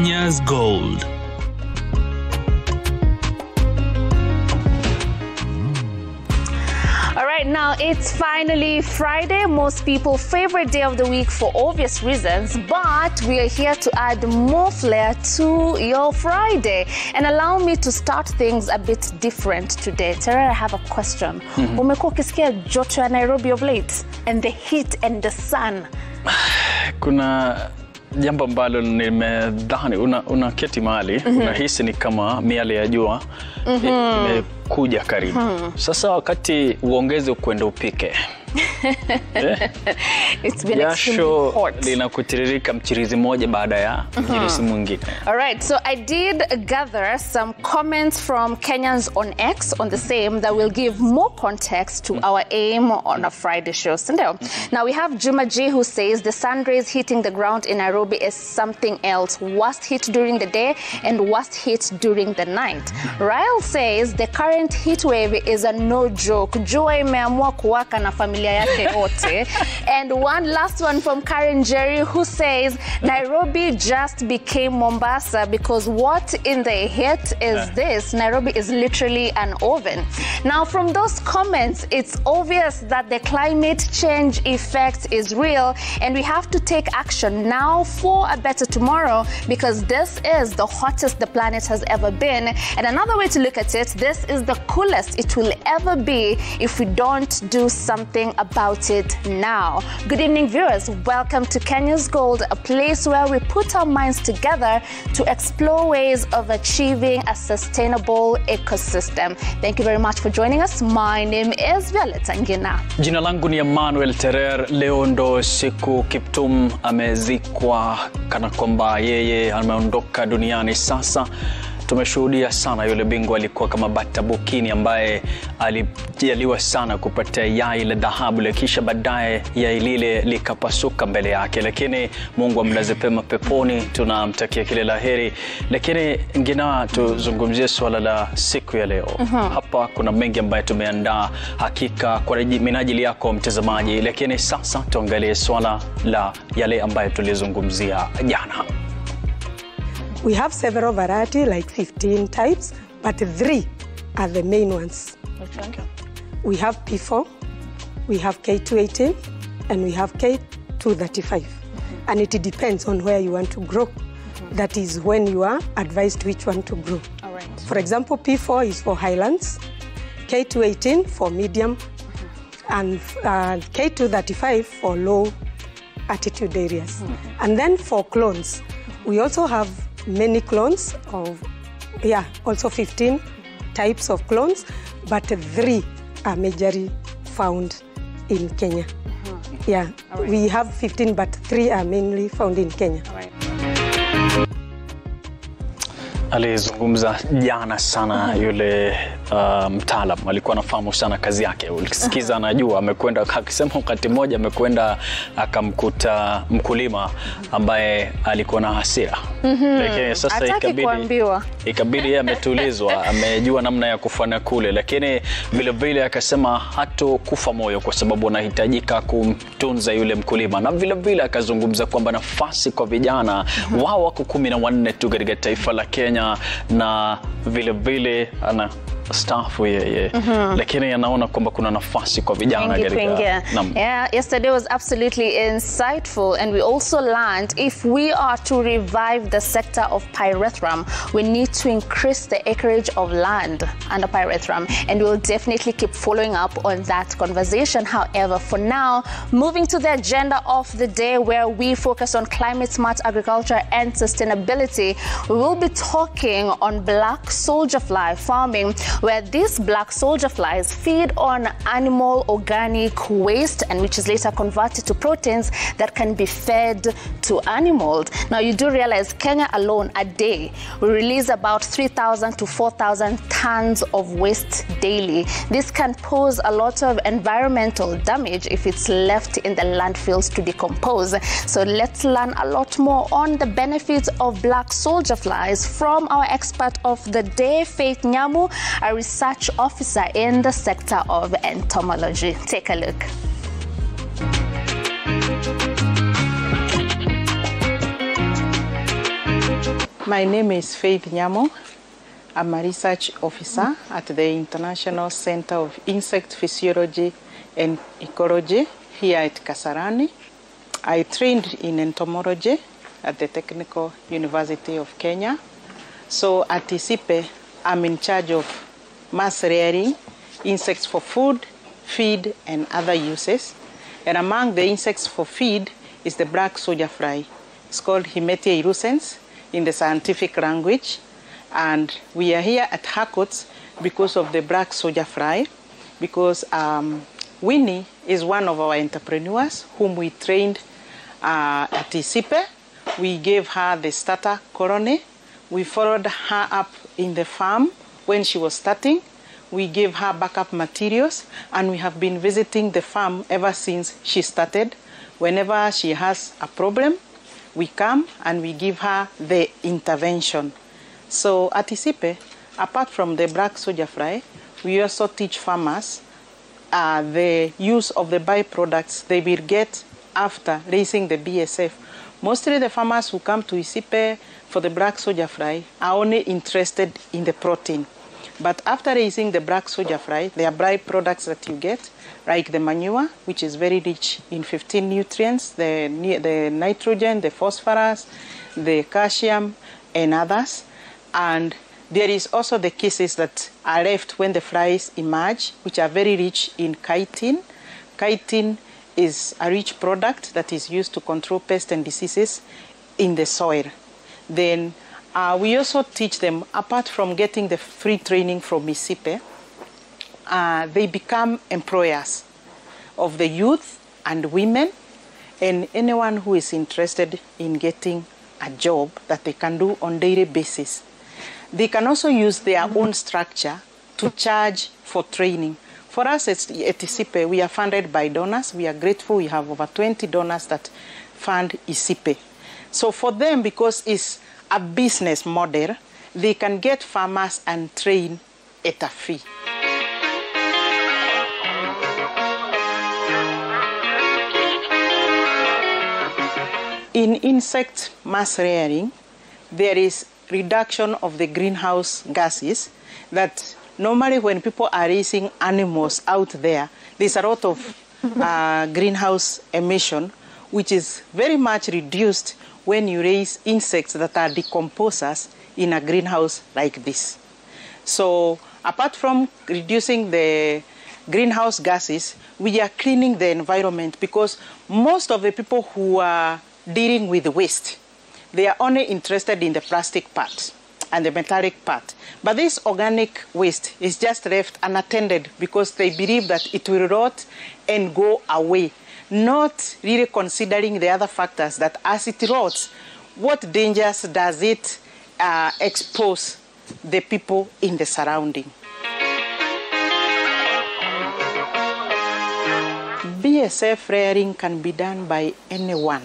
Kenya's Gold. All right, now it's finally Friday, most people's favorite day of the week for obvious reasons, but we are here to add more flair to your Friday. And allow me to start things a bit different today. Tara, I have a question. Umekuwa ukisikia joto ya Nairobi of late and the heat and the sun? Kuna jambo ambalo nimedhani unaketi mahali unahisi ni kama miale ya jua imekuja karibu. Sasa wakati uongeze kwenda upike. It's been extremely hot. Linakutiririka mchirizi moja baada ya mchirizi mwingine. All right, so I did gather some comments from Kenyans on X on the same that will give more context to our aim on a Friday show. Now we have Juma G who says the sun rays hitting the ground in Nairobi is something else. Worst hit during the day and worst hit during the night. Ryle says the current heat wave is a no joke. Jua imeamua kuwaka na familia yake yote. And one last one from Karen Jerry who says Nairobi just became Mombasa because what in the heat is this? Nairobi is literally an oven. Now from those comments, it's obvious that the climate change effect is real and we have to take action now for a better tomorrow because this is the hottest the planet has ever been. And another way to look at it, this is the coolest it will ever be if we don't do something about it now. Good evening, viewers. Welcome to Kenya's Gold, a place where we put our minds together to explore ways of achieving a sustainable ecosystem. Thank you very much for joining us. My name is Violeta Ngina. Jina langu ni Emmanuel Terer. Leo ndo siku Kiptum amezikwa kana kwamba yeye ameondoka duniani sasa. Tumeshuhudia sana yule bingwa alikuwa kama bata bukini ambaye alijaliwa sana kupata yai la dhahabu kisha baadaye yai lile likapasuka mbele yake, lakini Mungu amlaze pema peponi, tunamtakia kila laheri. Lakini ngina tuzungumzie swala la siku ya leo. Hapa kuna mengi ambayo tumeandaa hakika kwa minajili yako mtazamaji, lakini sasa tuangalie swala la yale ambayo tulizungumzia jana. We have several varieties, like 15 types, but 3 are the main ones. Okay. We have P4, we have K218, and we have K235. And it depends on where you want to grow. That is when you are advised which one to grow. All right. For example, P4 is for highlands, K218 for medium, and K235 for low altitude areas. And then for clones, we also have many clones of, also 15 types of clones, but 3 are majorly found in Kenya. Right. We have 15, but 3 are mainly found in Kenya. All right. Alizungumza jana sana yule mtaalam, alikuwa anafahamu sana kazi yake. Ulisikiza anajua, amekwenda akisema wakati mmoja amekwenda akamkuta mkulima ambaye alikuwa na hasira. Lakini sasa ikabidi yeye ametulizwa, amejua namna ya kufanya kule, lakini vile vile akasema hatokufa moyo kwa sababu anahitajika kumtunza yule mkulima. Na vile vile akazungumza kwamba nafasi kwa vijana wao wako 14 tu katika taifa la Kenya, na vile vile ana staafu yeye, lakini anaona kwamba kuna nafasi kwa vijana katika. Yesterday was absolutely insightful, and we also learned if we are to revive the sector of pyrethrum, we need to increase the acreage of land under pyrethrum, and we'll definitely keep following up on that conversation. However, for now, moving to the agenda of the day where we focus on climate smart agriculture and sustainability, we will be talking on black soldier fly farming, where these black soldier flies feed on animal organic waste, and which is later converted to proteins that can be fed to animals. Now, you do realize Kenya alone a day we release about 3,000 to 4,000 tons of waste daily. This can pose a lot of environmental damage if it's left in the landfills to decompose. So let's learn a lot more on the benefits of black soldier flies from our expert of the day, Faith Nyamu, a research officer in the sector of entomology. Take a look. My name is Faith Nyamo. I'm a research officer at the International Center of Insect Physiology and Ecology here at Kasarani. I trained in entomology at the Technical University of Kenya. So at ISIPE, I'm in charge of mass rearing insects for food, feed, and other uses. And among the insects for feed is the black soldier fly. It's called Hemetiae irusens in the scientific language. And we are here at Harcourts because of the black soldier fly, because Winnie is one of our entrepreneurs whom we trained at ISIPE. We gave her the starter colony. We followed her up in the farm when she was starting. We gave her backup materials, and we have been visiting the farm ever since she started. Whenever she has a problem, we come and we give her the intervention. So at ISIPE, apart from the black soldier fly, we also teach farmers the use of the byproducts they will get after raising the BSF. Mostly the farmers who come to ISIPE for the black soldier fly are only interested in the protein. But after raising the black soldier fly, there are byproducts that you get, like the manure, which is very rich in 15 nutrients, the nitrogen, the phosphorus, the calcium, and others. And there is also the cases that are left when the flies emerge, which are very rich in chitin. Chitin is a rich product that is used to control pests and diseases in the soil. Then we also teach them, apart from getting the free training from ISIPE, they become employers of the youth and women and anyone who is interested in getting a job that they can do on a daily basis. They can also use their own structure to charge for training. For us at ISIPE, we are funded by donors. We are grateful. We have over 20 donors that fund ISIPE. So for them, because it's a business model, they can get farmers and train at a fee. In insect mass rearing, there is reduction of the greenhouse gases that normally when people are raising animals out there, there's a lot of greenhouse emission, which is very much reduced when you raise insects that are decomposers in a greenhouse like this. So apart from reducing the greenhouse gases, we are cleaning the environment, because most of the people who are dealing with waste, they are only interested in the plastic part and the metallic part. But this organic waste is just left unattended because they believe that it will rot and go away, not really considering the other factors that as it rots, what dangers does it expose the people in the surrounding. BSF rearing can be done by anyone.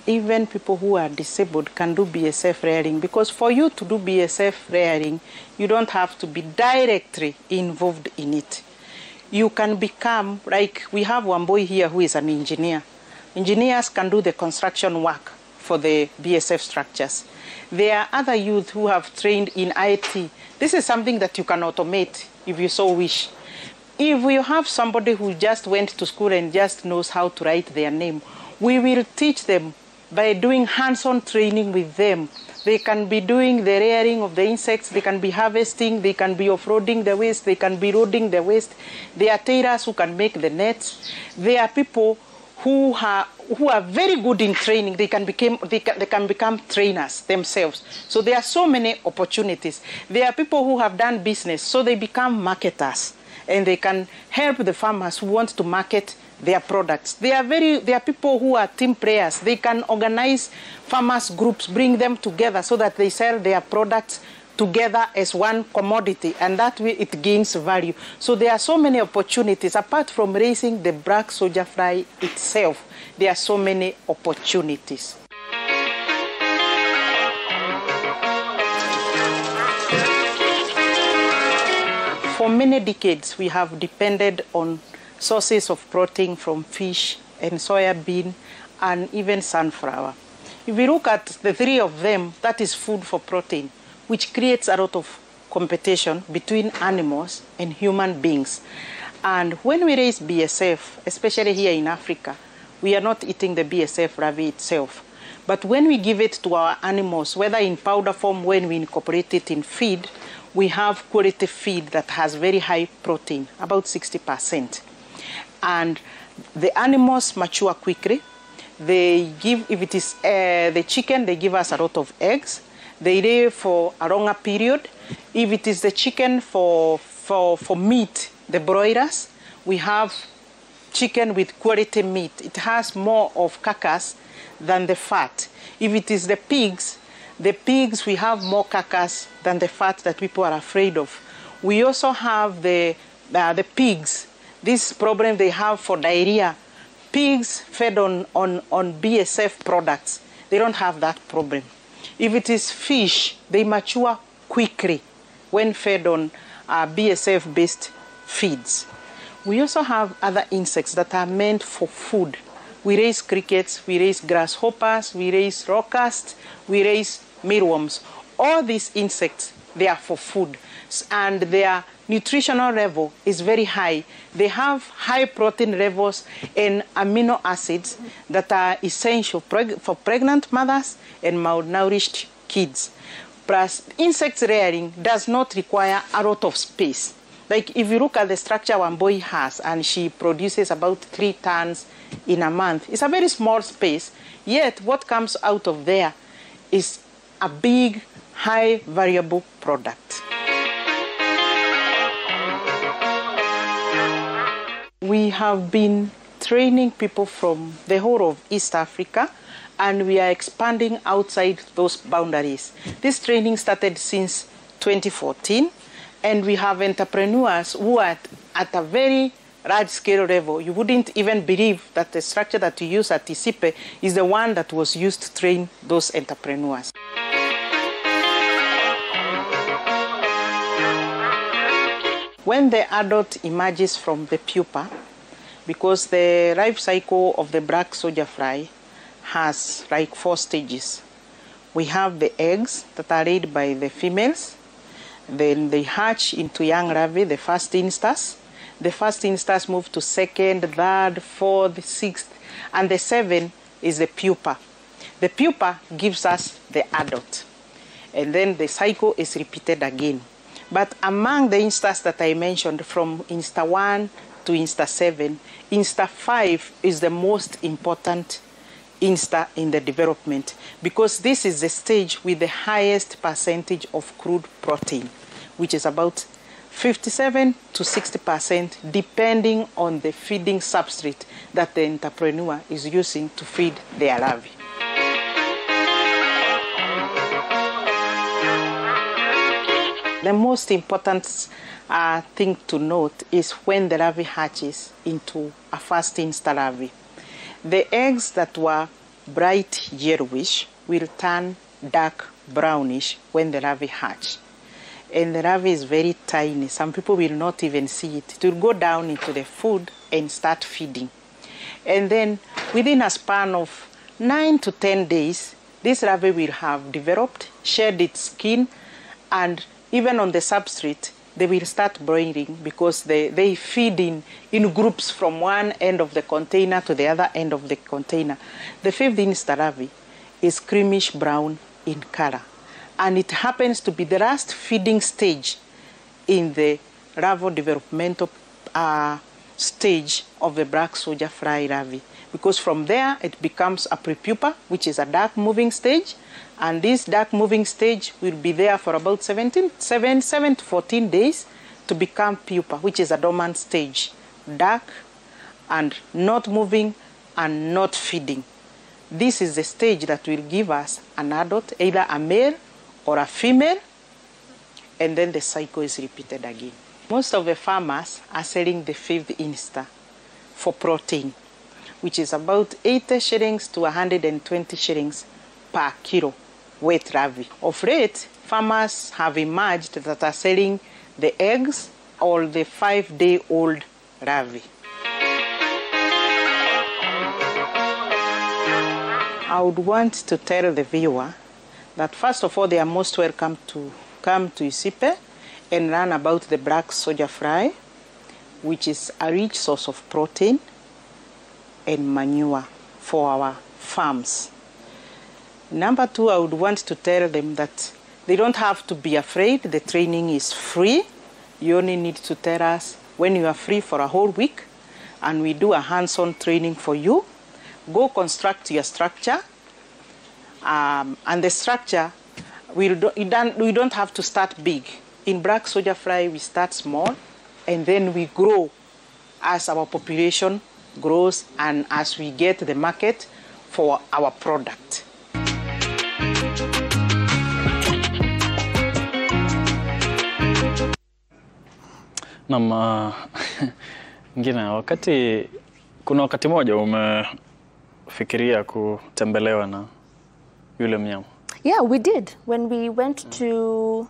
Even people who are disabled can do BSF rearing, because for you to do BSF rearing, you don't have to be directly involved in it. You can become, like we have one boy here who is an engineer. Engineers can do the construction work for the BSF structures. There are other youth who have trained in IT. This is something that you can automate if you so wish. If you have somebody who just went to school and just knows how to write their name, we will teach them by doing hands-on training with them. They can be doing the rearing of the insects, they can be harvesting, they can be off-roading the waste, they can be roading the waste. There are tailors who can make the nets. There are people who are very good in training. They can become trainers themselves. So there are so many opportunities. There are people who have done business, so they become marketers, and they can help the farmers who want to market their products. There are people who are team players. They can organize farmers groups, bring them together so that they sell their products together as one commodity, and that way it gains value. So there are so many opportunities. Apart from raising the black soldier fly itself, there are so many opportunities. For many decades, we have depended on sources of protein from fish and soya bean and even sunflower. If we look at the three of them, that is food for protein, which creates a lot of competition between animals and human beings. And when we raise BSF, especially here in Africa, we are not eating the BSF larvae itself. But when we give it to our animals, whether in powder form, when we incorporate it in feed, we have quality feed that has very high protein, about 60%. And the animals mature quickly. They give, if it is the chicken, they give us a lot of eggs. They lay for a longer period. If it is the chicken for meat, the broilers, we have chicken with quality meat. It has more of carcass than the fat. If it is the pigs, we have more carcass than the fat that people are afraid of. We also have the pigs. This problem they have for diarrhea. Pigs fed on BSF products, they don't have that problem. If it is fish, they mature quickly when fed on BSF-based feeds. We also have other insects that are meant for food. We raise crickets, we raise grasshoppers, we raise locusts, we raise mealworms. All these insects, they are for food, and their nutritional level is very high. They have high protein levels and amino acids that are essential for pregnant mothers and malnourished kids. Plus, insects rearing does not require a lot of space. Like if you look at the structure Wambui has, and she produces about 3 tons in a month, it's a very small space, yet what comes out of there is a big, high variable product. We have been training people from the whole of East Africa, and we are expanding outside those boundaries. This training started since 2014, and we have entrepreneurs who are at a very large-scale level. You wouldn't even believe that the structure that we use at Isipe is the one that was used to train those entrepreneurs. When the adult emerges from the pupa, because the life cycle of the black soldier fly has like 4 stages. We have the eggs that are laid by the females. Then they hatch into young larvae, the first instars. The first instars move to 2nd, 3rd, 4th, 6th, and the 7th is the pupa. The pupa gives us the adult. And then the cycle is repeated again. But among the instars that I mentioned, from instar 1 to instar 7, instar 5 is the most important instar in the development, because this is the stage with the highest percentage of crude protein, which is about 57 to 60%, depending on the feeding substrate that the entrepreneur is using to feed their larvae. The most important thing to note is when the larvae hatches into a first instar larvae. The eggs that were bright yellowish will turn dark brownish when the larvae hatch. And the larvae is very tiny. Some people will not even see it. It will go down into the food and start feeding. And then within a span of 9 to 10 days, this larvae will have developed, shed its skin, and even on the substrate, they will start broiling, because they feed in groups from one end of the container to the other end of the container. The 5th instar larvae is creamish brown in color, and it happens to be the last feeding stage in the larval developmental stage of the black soldier fly larvae, because from there it becomes a prepupa, which is a dark moving stage, and this dark moving stage will be there for about 7 to 14 days to become pupa, which is a dormant stage, dark and not moving and not feeding. This is the stage that will give us an adult, either a male or a female, and then the cycle is repeated again. Most of the farmers are selling the 5th instar for protein, which is about 80 shillings to 120 shillings per kilo weight larvae. Of late, farmers have emerged that are selling the eggs or the 5-day-old larvae. I would want to tell the viewer that first of all, they are most welcome to come to Isipe and learn about the black soldier fly, which is a rich source of protein and manure for our farms. Number two, I would want to tell them that they don't have to be afraid. The training is free. You only need to tell us when you are free for a whole week, and we do a hands-on training for you. Go construct your structure, and the structure, we don't have to start big. In black soldier fly, we start small, and then we grow as our population grows and as we get the market for our product. Ngina, kuna wakati moja umefikiria kutembelewa na yule mnyama? Yeah, we did when we went to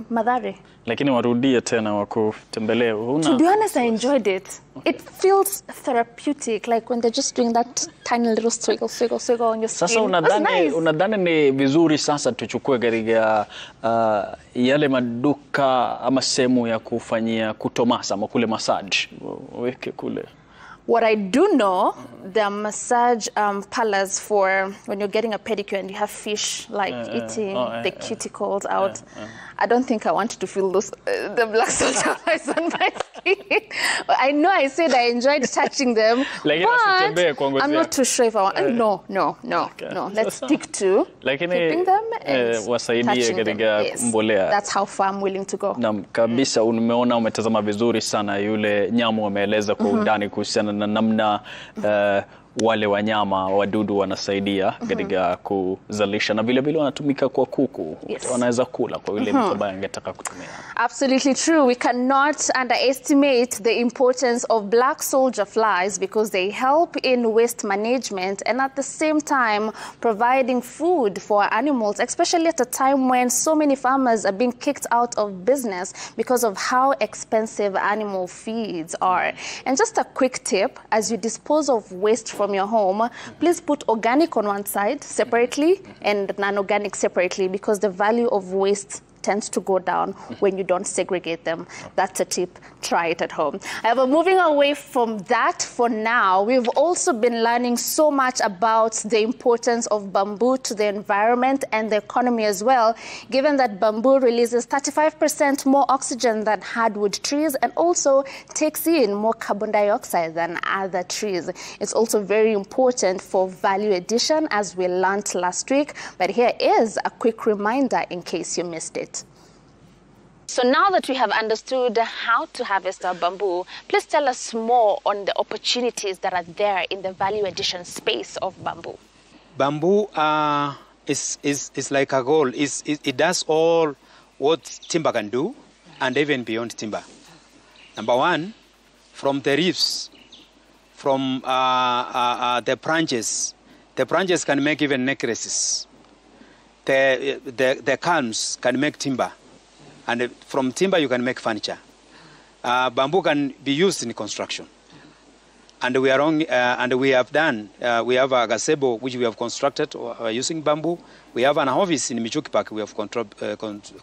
Mathare. Lakini warudie tena wakutembelea. To be honest, I enjoyed it. Okay. It feels therapeutic, like when they're just doing that tiny little swiggle on your skin. Sasa unadhani ni vizuri sasa tuchukue katika yale maduka ama sehemu ya kufanyia kutomasa ama kule massage weke kule? What I do know, the massage parlors for when you're getting a pedicure and you have fish like eating the cuticles out. I don't think I wanted to feel those the black soldier flies on my skin. I know I said I enjoyed touching them, but I'm not too sure if I want. No. Let's stick to keeping them and touching them. Yes. That's how far I'm willing to go. Naam, kabisa. Umeona, umetazama vizuri sana yule Nyamu ameeleza kwa undani kuhusiana na namna wale wanyama wadudu wanasaidia katika kuzalisha na vile vile wanatumika kwa kuku. Wanaweza kula kwa yule mtu ambaye angetaka kutumia. Absolutely true. We cannot underestimate the importance of black soldier flies because they help in waste management and at the same time providing food for animals, especially at a time when so many farmers are being kicked out of business because of how expensive animal feeds are. And just a quick tip, as you dispose of waste from your home, please put organic on one side separately and non-organic separately because the value of waste tends to go down when you don't segregate them. That's a tip. Try it at home. However, moving away from that for now, we've also been learning so much about the importance of bamboo to the environment and the economy as well, given that bamboo releases 35% more oxygen than hardwood trees and also takes in more carbon dioxide than other trees. It's also very important for value addition, as we learned last week, but here is a quick reminder in case you missed it. So now that we have understood how to harvest our bamboo, please tell us more on the opportunities that are there in the value addition space of bamboo. Bamboo is like a goal. It does all what timber can do and even beyond timber. Number one, from the reefs, from the branches can make even necklaces. The calms can make timber. And from timber, you can make furniture. Bamboo can be used in construction. And we have a gazebo which we have constructed using bamboo. We have an office in Michuki Park we have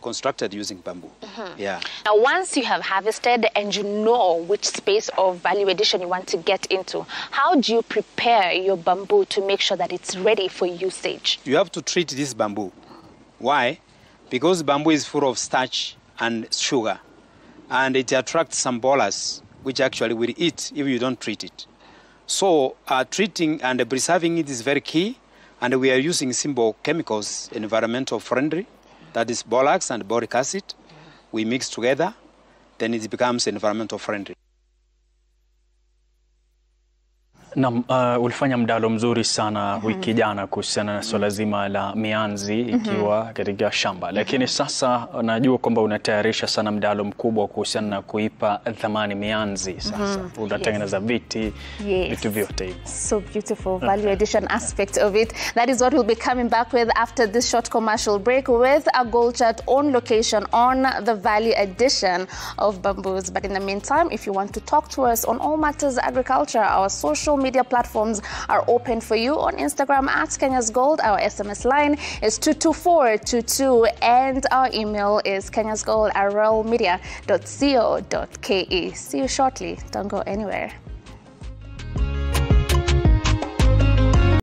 constructed using bamboo. Yeah. Now, once you have harvested and you know which space of value addition you want to get into, how do you prepare your bamboo to make sure that it's ready for usage? You have to treat this bamboo. Why? Because bamboo is full of starch and sugar, and it attracts some bolas, which actually will eat if you don't treat it. So treating and preserving it is very key, and we are using simple chemicals, environmental friendly, that is borax and boric acid. We mix together, then it becomes environmental friendly. Na ulifanya mdalo mzuri sana wiki jana kuhusiana na swala zima la mianzi ikiwa katika shamba. Lakini sasa najua kwamba unatayarisha sana mdalo mkubwa kuhusiana na kuipa thamani mianzi sasa. Unatengeneza viti, vitu vyote hivyo. So beautiful value addition aspect of it. That is what we'll be coming back with after this short commercial break with a goal chart on location on the value addition of bamboos. But in the meantime, if you want to talk to us on all matters agriculture, our social media platforms are open for you. On Instagram at Kenya's Gold, our SMS line is 22422, and our email is kenyasgold@royalmedia.co.ke. See you shortly. Don't go anywhere.